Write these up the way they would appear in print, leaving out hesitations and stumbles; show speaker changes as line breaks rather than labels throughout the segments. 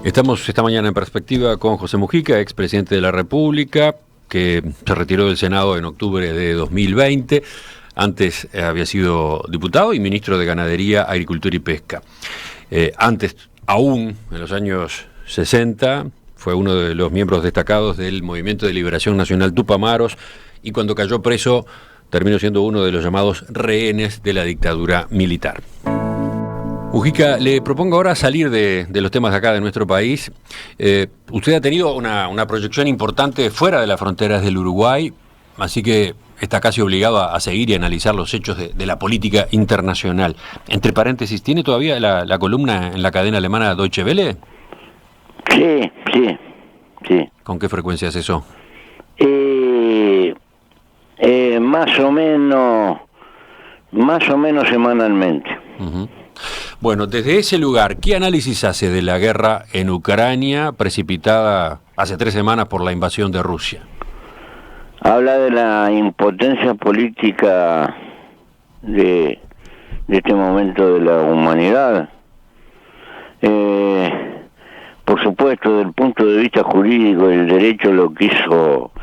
Estamos esta mañana en Perspectiva con José Mujica, expresidente de la República, que se retiró del Senado en octubre de 2020. Antes había sido diputado y ministro de Ganadería, Agricultura y Pesca. Antes, aún en los años 60, fue uno de los miembros destacados del Movimiento de Liberación Nacional Tupamaros, y cuando cayó preso terminó siendo uno de los llamados rehenes de la dictadura militar. Mujica, le propongo ahora salir de los temas de acá de nuestro país. Usted ha tenido una proyección importante fuera de las fronteras del Uruguay, así que está casi obligado a seguir y analizar los hechos de la política internacional. Entre paréntesis, ¿tiene todavía la columna en la cadena alemana Deutsche Welle?
Sí.
¿Con qué frecuencia es eso?
Más o menos semanalmente.
Uh-huh. Bueno, desde ese lugar, ¿qué análisis hace de la guerra en Ucrania, precipitada hace 3 semanas por la invasión de Rusia?
Habla de la impotencia política de este momento de la humanidad. Por supuesto, desde el punto de vista jurídico, el derecho, lo que hizo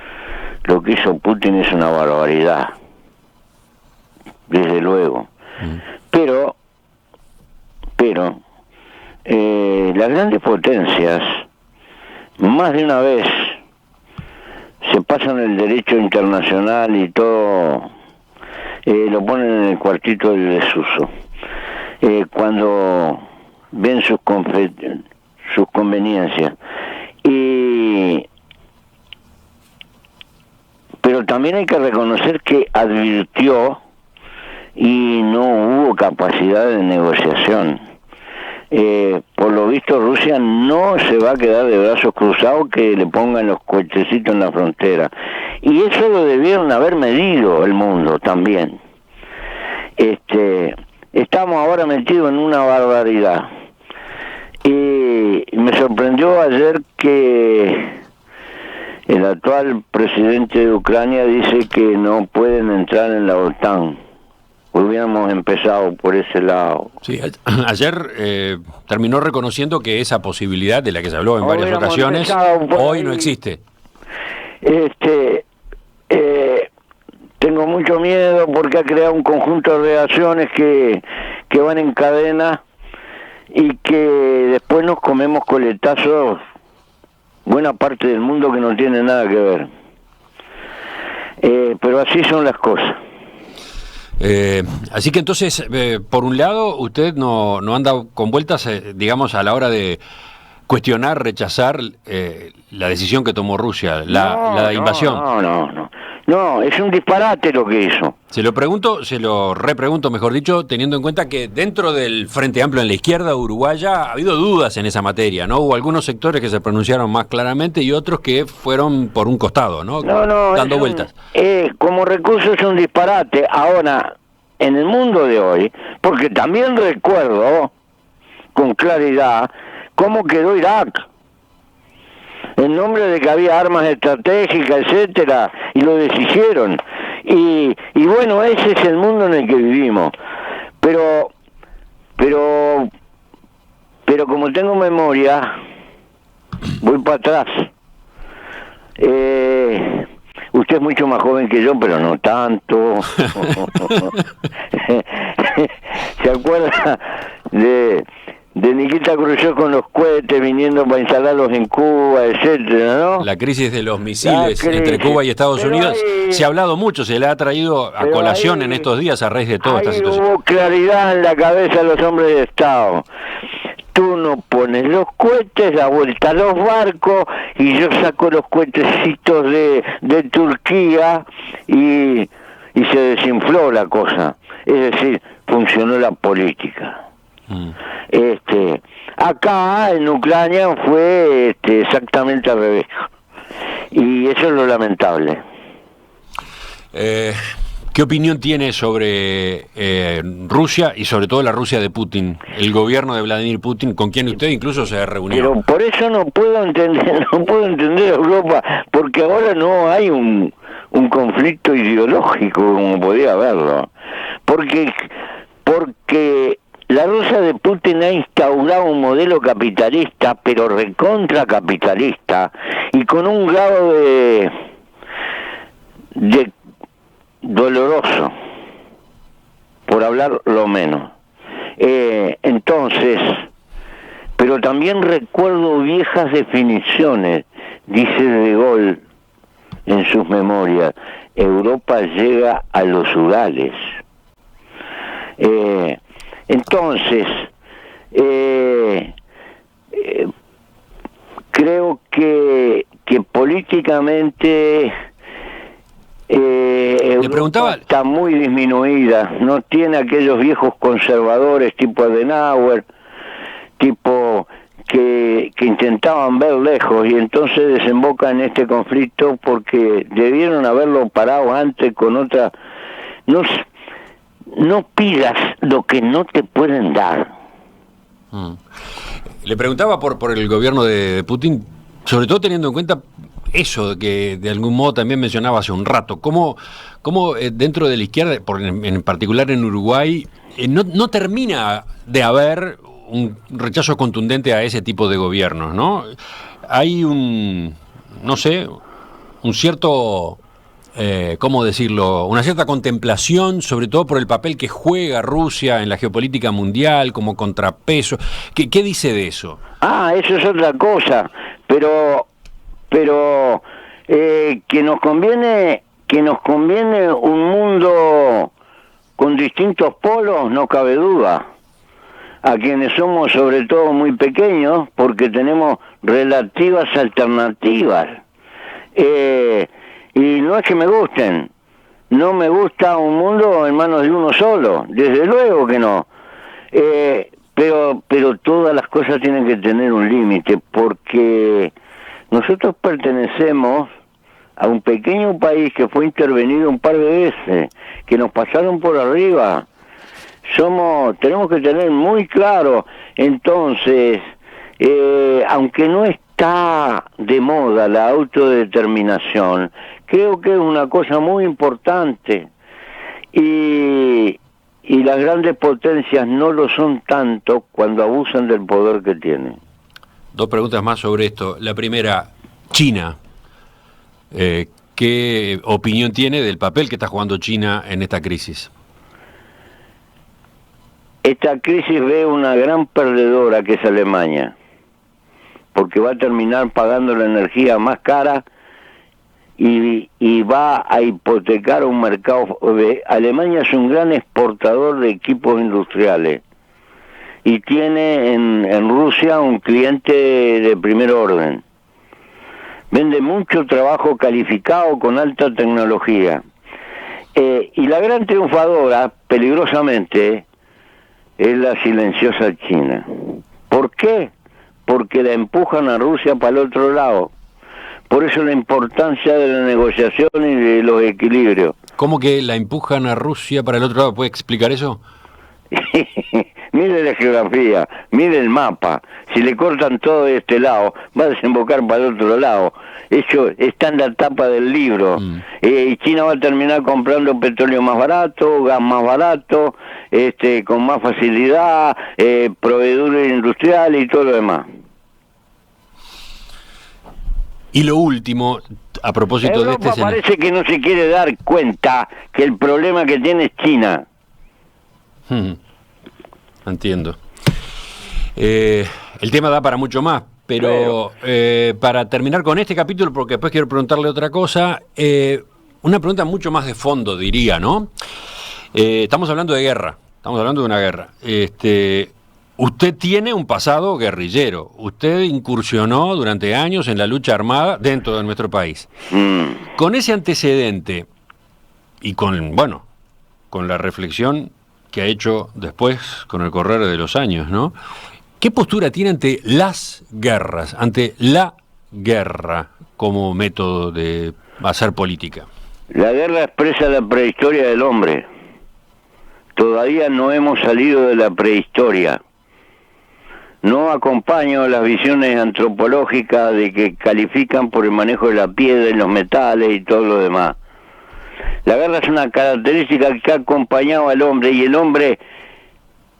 Putin es una barbaridad, desde luego. Pero las grandes potencias, más de una vez, se pasan el derecho internacional y todo, lo ponen en el cuartito del desuso. Cuando ven sus conveniencias. Pero también hay que reconocer que advirtió y no hubo capacidad de negociación. Por lo visto Rusia no se va a quedar de brazos cruzados que le pongan los cohetecitos en la frontera. Y eso lo debieron haber medido el mundo también. Estamos ahora metidos en una barbaridad. Y me sorprendió ayer que el actual presidente de Ucrania dice que no pueden entrar en la OTAN. Hubiéramos empezado por ese lado.
Sí, ayer terminó reconociendo que esa posibilidad de la que se habló en varias ocasiones hoy no existe.
Tengo mucho miedo porque ha creado un conjunto de reacciones que van en cadena y que después nos comemos coletazos buena parte del mundo que no tiene nada que ver. Pero así son las cosas.
Así que entonces, por un lado, usted no anda con vueltas, digamos, a la hora de cuestionar, rechazar la decisión que tomó Rusia, la invasión.
No, es un disparate lo que hizo.
Se lo repregunto, mejor dicho, teniendo en cuenta que dentro del Frente Amplio en la izquierda uruguaya ha habido dudas en esa materia, ¿no? Hubo algunos sectores que se pronunciaron más claramente y otros que fueron por un costado, ¿no? Dando vueltas.
Como recurso es un disparate. Ahora, en el mundo de hoy, porque también recuerdo con claridad cómo quedó Irak, en nombre de que había armas estratégicas, etcétera, y lo deshicieron. Y bueno, ese es el mundo en el que vivimos. Pero como tengo memoria, voy para atrás. Usted es mucho más joven que yo, pero no tanto. ¿Se acuerda de Nikita Khrushchev con los cohetes viniendo para instalarlos en Cuba, etcétera, ¿no?
La crisis de los misiles entre Cuba y Estados Unidos se ha hablado mucho, se le ha traído a colación en estos días a raíz de toda esta situación.
Hubo claridad en la cabeza de los hombres de Estado. Tú no pones los cohetes, da vuelta a los barcos, y yo saco los cohetecitos de Turquía y se desinfló la cosa. Es decir, funcionó la política. Acá en Ucrania fue exactamente al revés, y eso es lo lamentable.
¿Qué opinión tiene sobre Rusia y sobre todo la Rusia de Putin, el gobierno de Vladimir Putin, con quien usted incluso se reunió?
Pero por eso no puedo entender Europa, porque ahora no hay un conflicto ideológico como podía haberlo, porque la Rusia de Putin ha instaurado un modelo capitalista, pero recontra capitalista, y con un grado de doloroso, por hablar lo menos. Entonces, pero también recuerdo viejas definiciones, dice De Gaulle en sus memorias: Europa llega a los Urales. Entonces, creo que políticamente Europa está muy disminuida, no tiene aquellos viejos conservadores tipo Adenauer, tipo que intentaban ver lejos, y entonces desemboca en este conflicto porque debieron haberlo parado antes con otra. No pidas lo que no te pueden dar.
Le preguntaba por el gobierno de Putin, sobre todo teniendo en cuenta eso que de algún modo también mencionaba hace un rato, cómo dentro de la izquierda, en particular en Uruguay, no termina de haber un rechazo contundente a ese tipo de gobiernos, ¿no? Hay un cierto, ¿cómo decirlo?, una cierta contemplación, sobre todo por el papel que juega Rusia en la geopolítica mundial como contrapeso. ¿Qué dice de eso?
Eso es otra cosa, pero que nos conviene un mundo con distintos polos, no cabe duda. A quienes somos sobre todo muy pequeños, porque tenemos relativas alternativas. Y no es que me gusten, no me gusta un mundo en manos de uno solo, desde luego que no. Pero todas las cosas tienen que tener un límite, porque nosotros pertenecemos a un pequeño país que fue intervenido un par de veces, que nos pasaron por arriba. Tenemos que tener muy claro, entonces, aunque no está de moda la autodeterminación, creo que es una cosa muy importante, y las grandes potencias no lo son tanto cuando abusan del poder que tienen.
Dos preguntas más sobre esto. La primera, China. ¿Qué opinión tiene del papel que está jugando China en esta crisis?
Esta crisis ve una gran perdedora, que es Alemania, porque va a terminar pagando la energía más cara y va a hipotecar un mercado. Alemania es un gran exportador de equipos industriales y tiene en Rusia un cliente de primer orden. Vende mucho trabajo calificado con alta tecnología. Y la gran triunfadora, peligrosamente, es la silenciosa China. ¿Por qué? Porque la empujan a Rusia para el otro lado. Por eso la importancia de la negociación y de los equilibrios.
¿Cómo que la empujan a Rusia para el otro lado? ¿Puede explicar eso?
Mire la geografía, mire el mapa. Si le cortan todo de este lado, va a desembocar para el otro lado. Eso está en la tapa del libro. Y China va a terminar comprando petróleo más barato, gas más barato, con más facilidad, proveedores industriales y todo lo demás.
Y lo último, a propósito
Europa
de este
parece que no se quiere dar cuenta que el problema que tiene es China.
Entiendo. El tema da para mucho más, pero para terminar con este capítulo, porque después quiero preguntarle otra cosa, una pregunta mucho más de fondo, diría, ¿no? Estamos hablando de guerra, estamos hablando de una guerra. Usted tiene un pasado guerrillero, usted incursionó durante años en la lucha armada dentro de nuestro país. Con ese antecedente y con la reflexión que ha hecho después con el correr de los años, ¿no? ¿Qué postura tiene ante las guerras, ante la guerra como método de hacer política?
La guerra expresa la prehistoria del hombre. Todavía no hemos salido de la prehistoria. No acompaño las visiones antropológicas de que califican por el manejo de la piedra y los metales y todo lo demás. La guerra es una característica que ha acompañado al hombre, y el hombre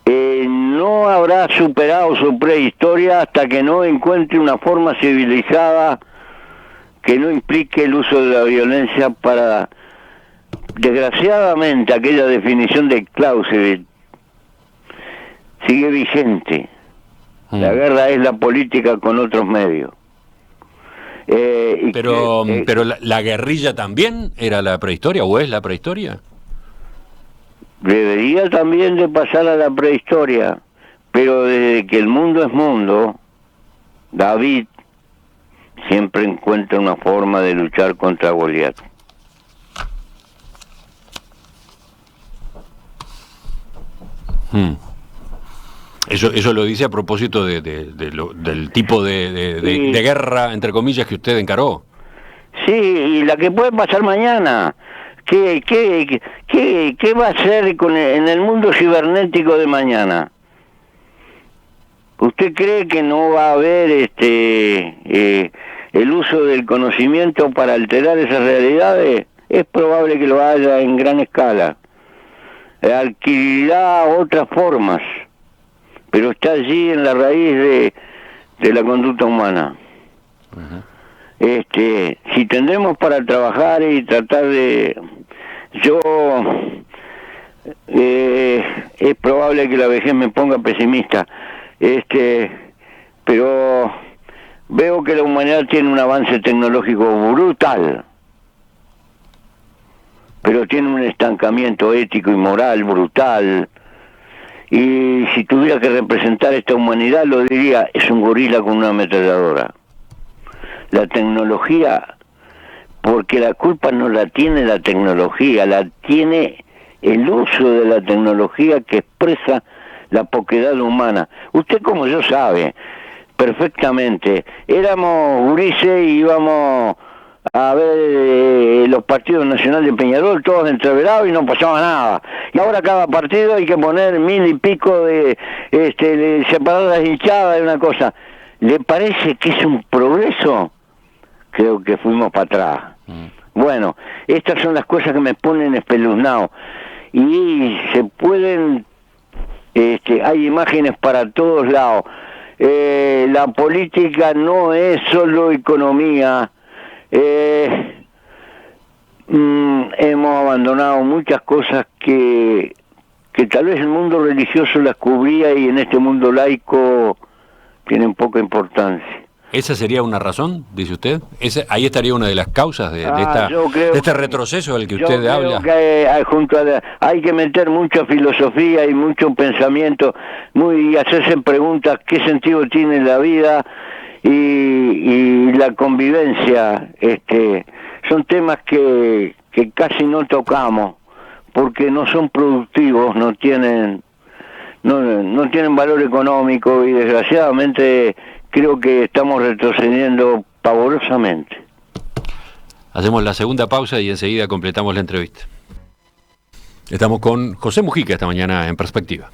no habrá superado su prehistoria hasta que no encuentre una forma civilizada que no implique el uso de la violencia para, desgraciadamente, aquella definición de Clausewitz sigue vigente. La guerra es la política con otros medios.
Pero la guerrilla también era la prehistoria, ¿o es la prehistoria?
Debería también de pasar a la prehistoria, pero desde que el mundo es mundo, David siempre encuentra una forma de luchar contra Goliat.
Eso lo dice a propósito del tipo de guerra, entre comillas, que usted encaró.
Sí, y la que puede pasar mañana. ¿Qué va a hacer en el mundo cibernético de mañana? ¿Usted cree que no va a haber el uso del conocimiento para alterar esas realidades? Es probable que lo haya en gran escala. Adquirirá otras formas, pero está allí en la raíz de la conducta humana. Si tendremos para trabajar y tratar de... es probable que la vejez me ponga pesimista, pero veo que la humanidad tiene un avance tecnológico brutal, pero tiene un estancamiento ético y moral brutal, y si tuviera que representar esta humanidad lo diría, es un gorila con una ametralladora. La tecnología, porque la culpa no la tiene la tecnología, la tiene el uso de la tecnología que expresa la poquedad humana. Usted, como yo, sabe perfectamente, éramos gurises y íbamos a ver los partidos nacionales de Peñarol, todos entreverados y no pasaba nada. Y ahora cada partido hay que poner 1000 y pico de separar las hinchadas de una cosa. ¿Le parece que es un progreso? Creo que fuimos para atrás. Bueno, estas son las cosas que me ponen espeluznado. Y se pueden... hay imágenes para todos lados. La política no es solo economía. Hemos abandonado muchas cosas que tal vez el mundo religioso las cubría y en este mundo laico tienen poca importancia.
¿Esa sería una razón, dice usted? Ahí estaría una de las causas de este retroceso del que usted habla.
Creo que hay que meter mucha filosofía y mucho pensamiento, y hacerse preguntas qué sentido tiene la vida y la convivencia. Son temas que casi no tocamos porque no son productivos, no tienen valor económico y desgraciadamente creo que estamos retrocediendo pavorosamente.
Hacemos la segunda pausa y enseguida completamos la entrevista. Estamos con José Mujica esta mañana en Perspectiva.